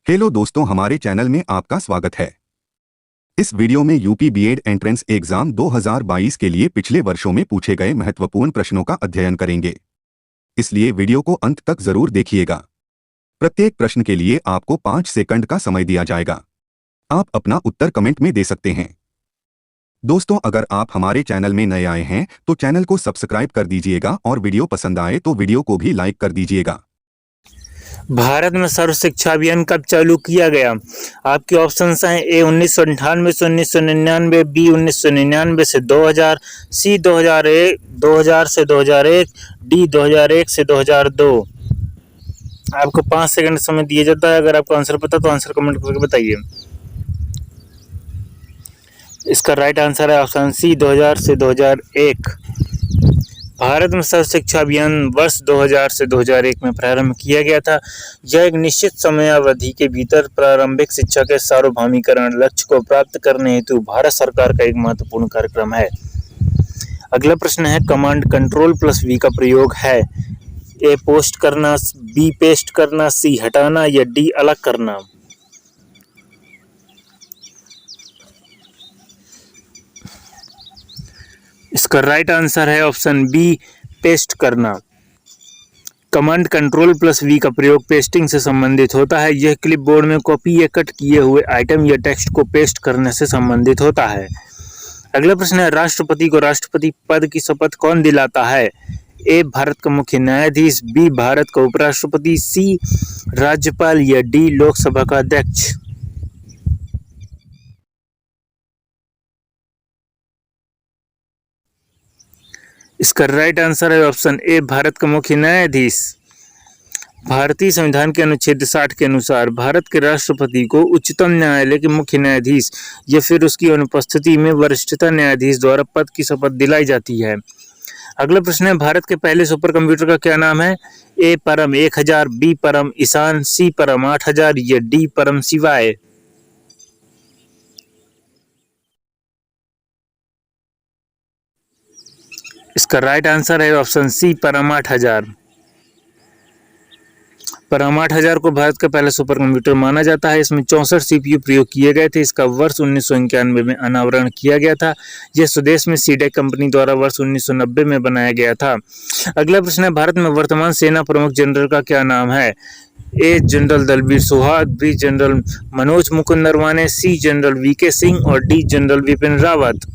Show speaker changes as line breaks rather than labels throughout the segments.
Hello दोस्तों, हमारे channel में आपका स्वागत है। इस वीडियो में यूपी बीएड एंट्रेंस एग्जाम 2022 के लिए पिछले वर्षों में पूछे गए महत्वपूर्ण प्रश्नों का अध्ययन करेंगे, इसलिए वीडियो को अंत तक जरूर देखिएगा। प्रत्येक प्रश्न के लिए आपको 5 सेकंड का समय दिया जाएगा। आप अपना उत्तर कमेंट में दे सकते हैं। दोस्तों, अगर आप हमारे चैनल में नए आए हैं तो चैनल को सब्सक्राइब कर दीजिएगा और वीडियो पसंद आए तो वीडियो को भी लाइक कर दीजिएगा।
भारत में सर्व शिक्षा अभियान कब चालू किया गया? आपके ऑप्शंस हैं ए 1998 से 1999, बी 1999 से 2000, सी 2001 से 2001, डी 2001 से 2002। आपको 5 सेकंड समय दिया जाता है। अगर आपको आंसर पता तो आंसर कमेंट करके बताइए। इसका राइट आंसर है ऑप्शन सी 2000 से 2001। भारत में सर्व शिक्षा अभियान वर्ष 2000 से 2001 में प्रारंभ किया गया था। यह एक निश्चित समयावधि के भीतर प्रारंभिक शिक्षा के सार्वभौमिकरण लक्ष्य को प्राप्त करने हेतु भारत सरकार का एक महत्वपूर्ण कार्यक्रम है। अगला प्रश्न है, कमांड कंट्रोल प्लस वी का प्रयोग है। ए पोस्ट करना, बी पेस्ट करना, सी हटाना या डी अलग करना। इसका राइट आंसर है ऑप्शन बी पेस्ट करना। कमांड कंट्रोल प्लस वी का प्रयोग पेस्टिंग से संबंधित होता है। यह क्लिपबोर्ड में कॉपी या कट किए हुए आइटम या टेक्स्ट को पेस्ट करने से संबंधित होता है। अगला प्रश्न है, राष्ट्रपति को राष्ट्रपति पद की शपथ कौन दिलाता है? ए भारत का मुख्य न्यायाधीश, बी भारत का उपराष्ट्रपति, सी राज्यपाल या डी लोकसभा का अध्यक्ष। इसका राइट आंसर है ऑप्शन ए भारत का मुख्य न्यायाधीश। भारतीय संविधान के अनुच्छेद 60 के अनुसार भारत के राष्ट्रपति को उच्चतम न्यायालय के मुख्य न्यायाधीश या फिर उसकी अनुपस्थिति में वरिष्ठता न्यायाधीश द्वारा पद की शपथ दिलाई जाती है। अगला प्रश्न है, भारत के पहले सुपर कंप्यूटर का क्या नाम है? ए परम 1000, बी परम ईशान, सी परम 8000 या डी परम शिवाय। इसका राइट आंसर है ऑप्शन सी परम 8000। परम 8000 को भारत का पहला सुपर कंप्यूटर माना जाता है। इसमें 64 सीपीयू प्रयोग किए गए थे। इसका वर्ष 1991 में अनावरण किया गया था। यह स्वदेश में सीडेक कंपनी द्वारा वर्ष 1990 में बनाया गया था। अगला प्रश्न है, भारत में वर्तमान सेना प्रमुख जनरल का क्या नाम है? ए general Dalbir Suhag, B general Manoj Mukund Naravane, C general V K Singh और डी जनरल विपिन रावत।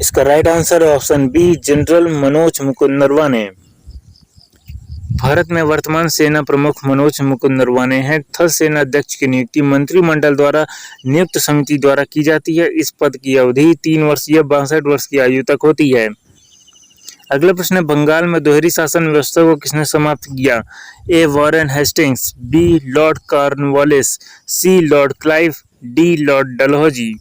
इसका राइट आंसर है option B general Manoj Mukund Naravane. Bharat में वर्तमान सेना प्रमुख मनोज मुकुंद नरवाने हैं। थल सेना अध्यक्ष की नियुक्ति मंत्रिमंडल द्वारा नियुक्त समिति द्वारा की जाती है। इस पद की अवधि 3 वर्ष या 62 वर्ष की आयु तक होती है। अगला प्रश्न है, बंगाल में दोहरी शासन व्यवस्था को किसने समाप्त किया? A Warren Hastings, B Lord Cornwallis, C Lord Clive, D Lord Dalhousie.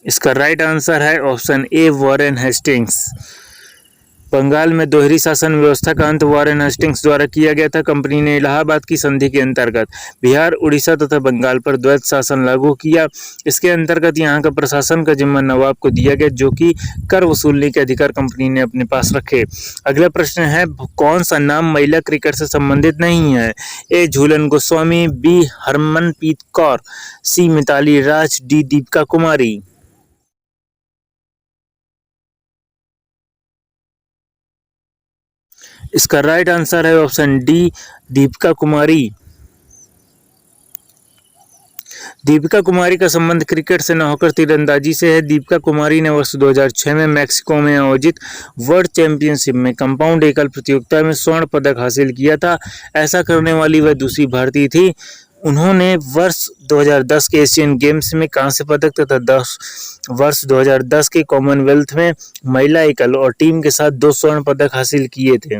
इसका राइट आंसर है option A Warren Hastings. Bengal में दोहरी शासन व्यवस्था का अंत वॉरेन हेस्टिंग्स द्वारा किया गया था। कंपनी ने इलाहाबाद की संधि के अंतर्गत बिहार, उड़ीसा तथा बंगाल पर द्वैत शासन लागू किया। इसके अंतर्गत यहाँ का प्रशासन का जिम्मा नवाब को दिया गया, जो कि कर वसूलने के अधिकार कंपनी ने अपने पास रखे। अगला प्रश्न है, कौन सा नाम महिला क्रिकेट से संबंधित नहीं है? ए झूलन गोस्वामी, बी हरमनप्रीत कौर, सी मिताली राज, डी दीपिका कुमारी। इसका राइट आंसर है ऑप्शन डी दीपिका कुमारी। दीपिका कुमारी का संबंध क्रिकेट से न होकर तीरंदाजी से है। दीपिका कुमारी ने वर्ष 2006 में मैक्सिको में आयोजित वर्ल्ड चैंपियनशिप में कंपाउंड एकल प्रतियोगिता में स्वर्ण पदक हासिल किया था। ऐसा करने वाली वह दूसरी भारतीय थी। उन्होंने वर्ष 2010 के एशियन गेम्स में कांस्य पदक तथा वर्ष 2010 के कॉमनवेल्थ में महिला एकल और टीम के साथ 2 स्वर्ण पदक हासिल किए थे।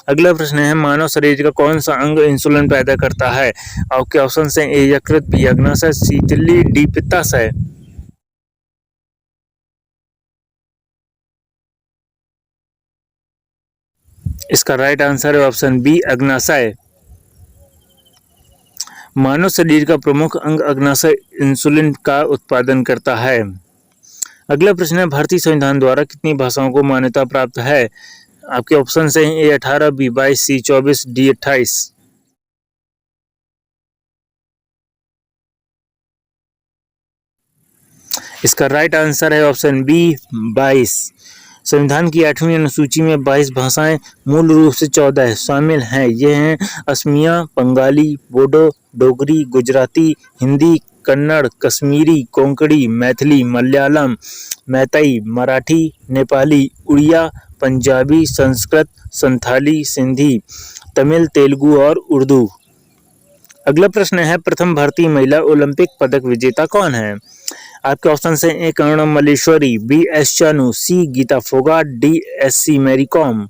अगला प्रश्न है, मानव शरीर का कौन सा अंग इंसुलिन पैदा करता है? आपके ऑप्शन हैं ए यकृत, बी अग्नाशय, सी तिल्ली, डी पित्ताशय। इसका राइट आंसर है ऑप्शन बी अग्नाशय। मानव शरीर का प्रमुख अंग अग्नाशय इंसुलिन का उत्पादन करता है। अगला प्रश्न है, भारतीय संविधान द्वारा कितनी भाषाओं को मान्यता प्राप्त है? आपके ऑप्शन हैं A18, B22, C24, D28। इसका राइट आंसर है ऑप्शन बी 22। संविधान की 8वीं अनुसूची में 22 भाषाएं मूल रूप से 14 शामिल हैं। ये हैं असमिया, बंगाली, बोडो, डोगरी, गुजराती, हिंदी, कन्नड़, कश्मीरी, कोंकणी, मैथिली, मलयालम, मैतई, मराठी, नेपाली, उड़िया, पंजाबी, संस्कृत, संथाली, सिंधी, तमिल, तेलुगु और उर्दू। अगला प्रश्न है, प्रथम भारतीय महिला ओलंपिक पदक विजेता कौन है? आपके ऑप्शन हैं A Karnam Malleswari, B S Chanu, C Geeta Phogat, D S C Mary Kom.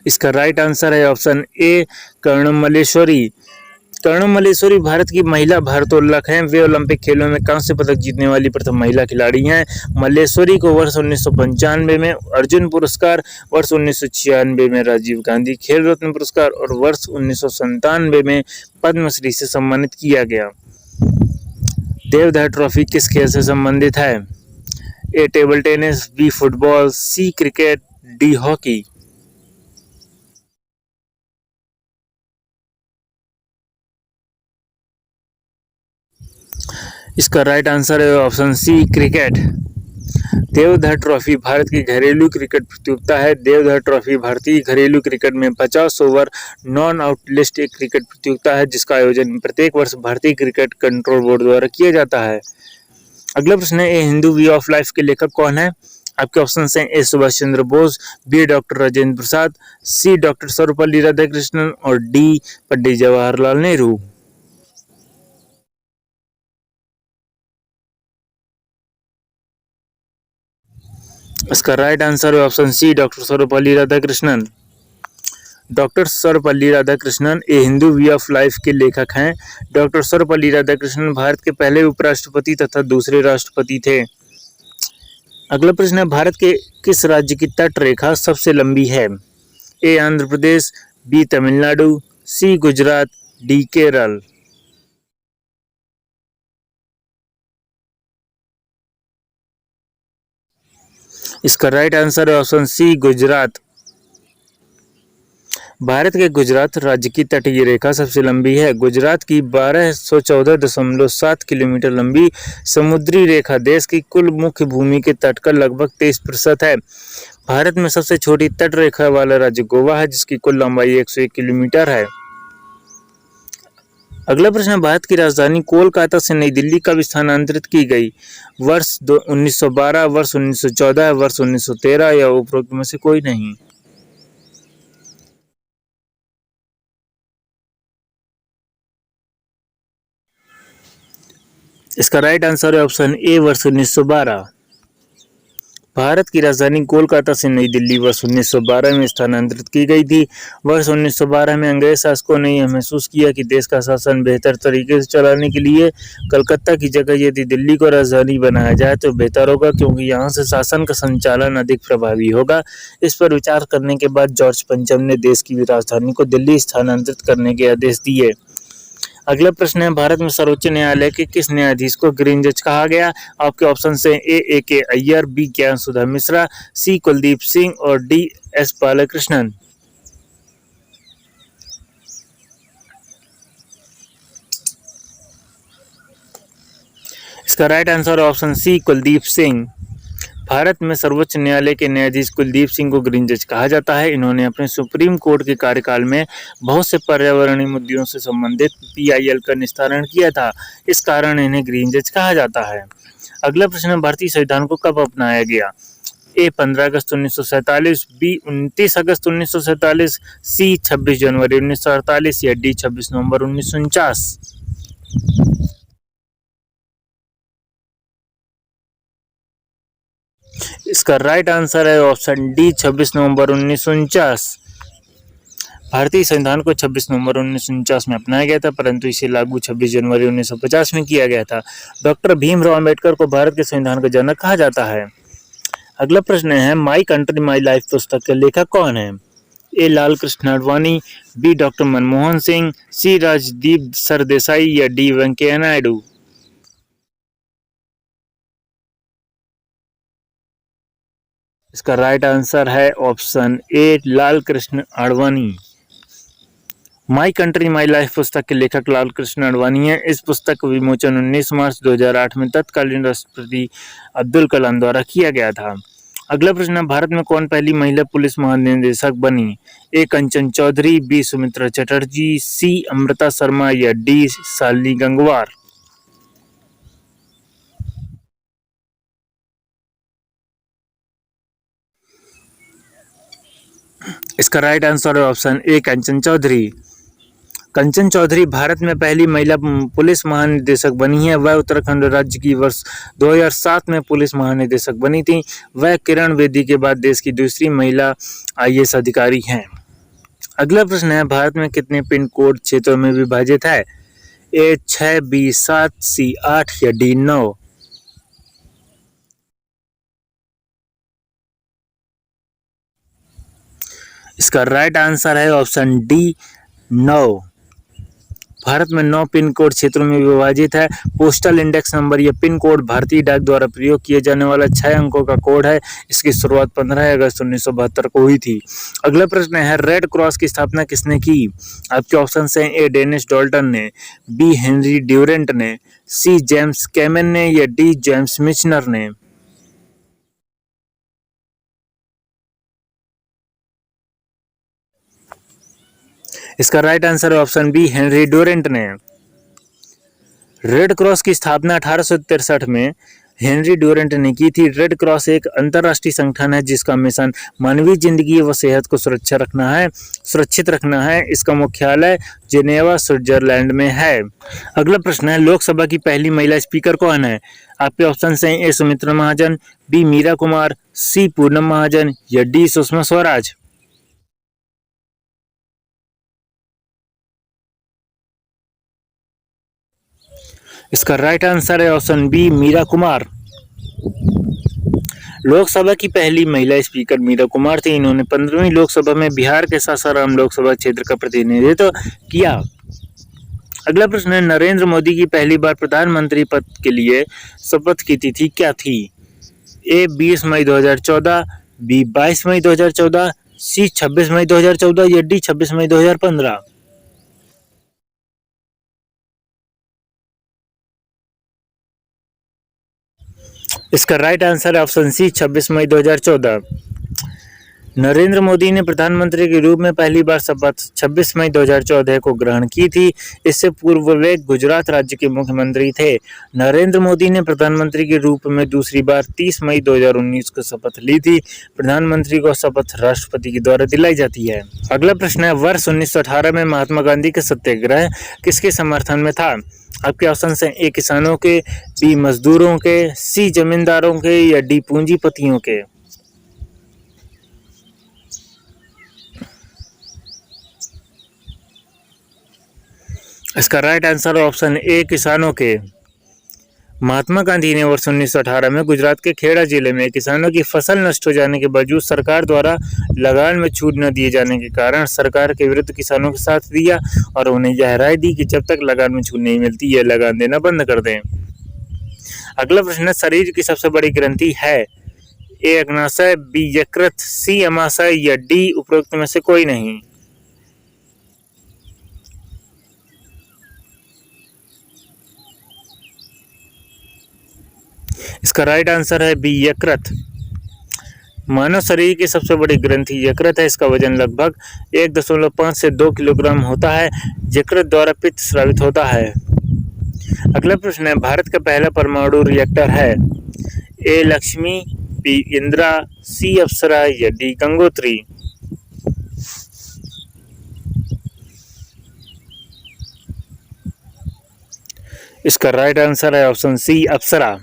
इसका राइट आंसर है ऑप्शन ए करुणा मल्लेश्वरी। करुणा मल्लेश्वरी भारत की महिला भारोत्तोलक हैं। वे ओलंपिक खेलों में कांस्य पदक जीतने वाली प्रथम महिला खिलाड़ी हैं। मल्लेश्वरी को वर्ष 1995 में अर्जुन पुरस्कार, वर्ष 1996 में राजीव गांधी खेल रत्न पुरस्कार और वर्ष 1997 में पद्मश्री से सम्मानित किया गया। देवधर ट्रॉफी किस खेल से संबंधित है? A table tennis, B football, C cricket, D hockey. इसका राइट आंसर है option C cricket. Deodhar trophy Bharat की घरेलू क्रिकेट प्रतियोगिता है। देवधर ट्रॉफी भारतीय घरेलू क्रिकेट में 50 ओवर नॉन आउट लिस्ट एक क्रिकेट प्रतियोगिता है, जिसका आयोजन प्रत्येक वर्ष भारतीय क्रिकेट कंट्रोल बोर्ड द्वारा किया जाता है। अगला प्रश्न है, a Hindu way of life के लेखक कौन है? आपके ऑप्शन हैं A Subhash Chandra Bose, B doctor Rajendra Prasad, C doctor Sarvepalli Radhakrishnan और डी पंडित जवाहरलाल नेहरू। इसका राइट आंसर है option C doctor Sarvepalli Radhakrishnan. Doctor Sarvepalli Radhakrishnan a Hindu way of life के लेखक हैं। डॉक्टर सर्वपल्ली राधाकृष्णन भारत के पहले उपराष्ट्रपति तथा दूसरे राष्ट्रपति थे। अगला प्रश्न है, भारत के किस राज्य की तट रेखा सबसे लंबी है? ए आंध्र प्रदेश, बी तमिलनाडु, सी गुजरात, डी केरल। इसका राइट आंसर है ऑप्शन सी गुजरात। भारत के गुजरात राज्य की तटीय रेखा सबसे लंबी है। गुजरात की 1214.7 किलोमीटर लंबी समुद्री रेखा देश की कुल मुख्य भूमि के तट का लगभग 23% है। भारत में सबसे छोटी तट रेखा वाला राज्य गोवा है, जिसकी कुल लंबाई 101 किलोमीटर है। अगला प्रश्न, भारत की राजधानी कोलकाता से नई दिल्ली कब स्थानांतरित की गई? वर्ष 1912, वर्ष 1914, वर्ष 1913 या उपरोक्त में से कोई नहीं। इसका राइट आंसर है ऑप्शन ए वर्ष 1912। भारत की राजधानी कोलकाता से नई दिल्ली वर्ष 1912 में स्थानांतरित की गई थी। वर्ष 1912 में अंग्रेज शासकों ने यह महसूस किया कि देश का शासन बेहतर तरीके से चलाने के लिए कलकत्ता की जगह यदि दिल्ली को राजधानी बनाया जाए तो बेहतर होगा, क्योंकि यहाँ से शासन का संचालन अधिक प्रभावी होगा। इस पर विचार करने के बाद जॉर्ज पंचम ने देश की राजधानी को दिल्ली स्थानांतरित करने के आदेश दिए। अगला प्रश्न है, भारत में सर्वोच्च न्यायालय के किस न्यायाधीश को ग्रीन जज कहा गया? आपके ऑप्शन हैं ए के अय्यर, बी ज्ञान सुधा मिश्रा, सी कुलदीप सिंह और डी एस बालकृष्णन। इसका राइट आंसर है ऑप्शन सी कुलदीप सिंह। भारत में सर्वोच्च न्यायालय के न्यायाधीश कुलदीप सिंह को ग्रीन जज कहा जाता है। इन्होंने अपने सुप्रीम कोर्ट के कार्यकाल में बहुत से पर्यावरणीय मुद्दों से संबंधित PIL का निस्तारण किया था। इस कारण इन्हें ग्रीन जज कहा जाता है। अगला प्रश्न, भारतीय संविधान को कब अपनाया गया? ए 15 अगस्त 1947, बी 29 अगस्त 1947, सी 26 जनवरी 1948 या डी 26 नवंबर 1949। इसका राइट आंसर है ऑप्शन डी 26 नवंबर 1949। भारतीय संविधान को 26 नवंबर 1949 में अपनाया गया था, परंतु इसे लागू 26 जनवरी 1950 में किया गया था। डॉक्टर भीमराव अंबेडकर को भारत के संविधान का जनक कहा जाता है। अगला प्रश्न है माई कंट्री माई लाइफ पुस्तक के लेखक कौन है? ए लाल कृष्ण आडवाणी, बी डॉक्टर मनमोहन सिंह, सी राजदीप सरदेसाई या डी वेंकैया नायडू। इसका राइट आंसर है option A Lal Krishna Advani. My country my life पुस्तक के लेखक लाल कृष्ण आडवाणी है। इस पुस्तक का विमोचन 19 मार्च 2008 में तत्कालीन राष्ट्रपति अब्दुल कलाम द्वारा किया गया था। अगला प्रश्न है भारत में कौन पहली महिला पुलिस महानिदेशक बनी? ए कंचन चौधरी, बी सुमित्रा चटर्जी, सी अमृता शर्मा या डी शालिनी गंगवार। इसका राइट आंसर है ऑप्शन ए कंचन चौधरी। कंचन चौधरी भारत में पहली महिला पुलिस महानिदेशक बनी है। वह उत्तराखंड राज्य की वर्ष 2007 में पुलिस महानिदेशक बनी थी। वह किरण बेदी के बाद देश की दूसरी महिला आईएएस अधिकारी हैं। अगला प्रश्न है भारत में कितने पिन कोड क्षेत्रों में विभाजित है? ए 6, बी 7, सी 8 या डी 9। इसका राइट आंसर है ऑप्शन डी 9। भारत में 9 पिन कोड क्षेत्रों में विभाजित है। पोस्टल इंडेक्स नंबर या पिन कोड भारतीय डाक द्वारा प्रयोग किए जाने वाला 6 अंकों का कोड है। इसकी शुरुआत 15 अगस्त 1972 को हुई थी। अगला प्रश्न है रेड क्रॉस की स्थापना किसने की? आपके ऑप्शन हैं ए डेनिस डॉल्टन ने, बी हेनरी ड्यूरेंट ने, सी जेम्स कैमन ने या डी जेम्स मिचनर ने। इसका राइट आंसर है ऑप्शन बी हेनरी ड्यूरेंट ने। रेड क्रॉस की स्थापना 1863 में हेनरी ड्यूरेंट ने की थी। रेड क्रॉस एक अंतर्राष्ट्रीय संगठन है जिसका मिशन मानवीय जिंदगी व सेहत को सुरक्षित रखना है। इसका मुख्यालय जेनेवा स्विट्जरलैंड में है। अगला प्रश्न है लोकसभा की पहली महिला स्पीकर कौन है? आपके ऑप्शन हैं ए सुमित्रा महाजन, बी मीरा कुमार, सी पूनम महाजन या डी सुषमा स्वराज। इसका राइट आंसर है ऑप्शन बी मीरा कुमार। लोकसभा की पहली महिला स्पीकर मीरा कुमार थी। इन्होंने 15वीं लोकसभा में बिहार के सासाराम लोकसभा क्षेत्र का प्रतिनिधित्व किया। अगला प्रश्न है नरेंद्र मोदी की पहली बार प्रधानमंत्री पद के लिए शपथ की तिथि क्या थी? ए 20 मई 2014, बी 22 मई 2014, सी 26 मई 2014 या डी 26 मई 2015। इसका राइट आंसर है ऑप्शन सी 26 मई 2014। नरेंद्र मोदी ने प्रधानमंत्री के रूप में पहली बार शपथ 26 मई 2014 को ग्रहण की थी। इससे पूर्व वे गुजरात राज्य के मुख्यमंत्री थे। नरेंद्र मोदी ने प्रधानमंत्री के रूप में दूसरी बार 30 मई 2019 को शपथ ली थी। प्रधानमंत्री को शपथ राष्ट्रपति के द्वारा दिलाई जाती है। अगला प्रश्न है वर्ष 1918 में महात्मा गांधी का सत्याग्रह किसके समर्थन में था? आपके ऑप्शन हैं ए किसानों के, बी मजदूरों के, सी जमींदारों के या डी पूंजीपतियों के। इसका राइट आंसर है ऑप्शन ए किसानों के। महात्मा गांधी ने वर्ष 1918 में गुजरात के खेड़ा जिले में किसानों की फसल नष्ट हो जाने के बावजूद सरकार द्वारा लगान में छूट न दिए जाने के कारण सरकार के विरुद्ध किसानों के साथ दिया और उन्हें यह राय दी कि जब तक लगान में छूट नहीं मिलती यह लगान देना बंद कर दें। अगला प्रश्न है शरीर की सबसे बड़ी ग्रंथि है? ए अग्नाशय, बी यकृत, सी अमाशय या डी उपरोक्त में से कोई नहीं। इसका राइट आंसर है बी यकृत। मानव शरीर की सबसे बड़ी ग्रंथि यकृत है। इसका वजन लगभग 1.5 से 2 किलोग्राम होता है। यकृत द्वारा पित्त स्रावित होता है। अगला प्रश्न है भारत का पहला परमाणु रिएक्टर है? ए लक्ष्मी, बी इंदिरा, सी अप्सरा या डी गंगोत्री। इसका राइट आंसर है ऑप्शन सी अप्सरा।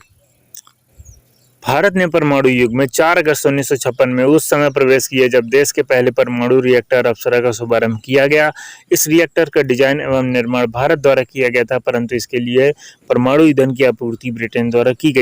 भारत ने परमाणु युग में 4 अगस्त 1956 में उस समय प्रवेश किया जब देश के पहले परमाणु रिएक्टर अप्सरा का शुभारंभ किया गया। इस रिएक्टर का डिजाइन एवं निर्माण भारत द्वारा किया गया था, परंतु इसके लिए परमाणु ईंधन की आपूर्ति ब्रिटेन द्वारा की गई।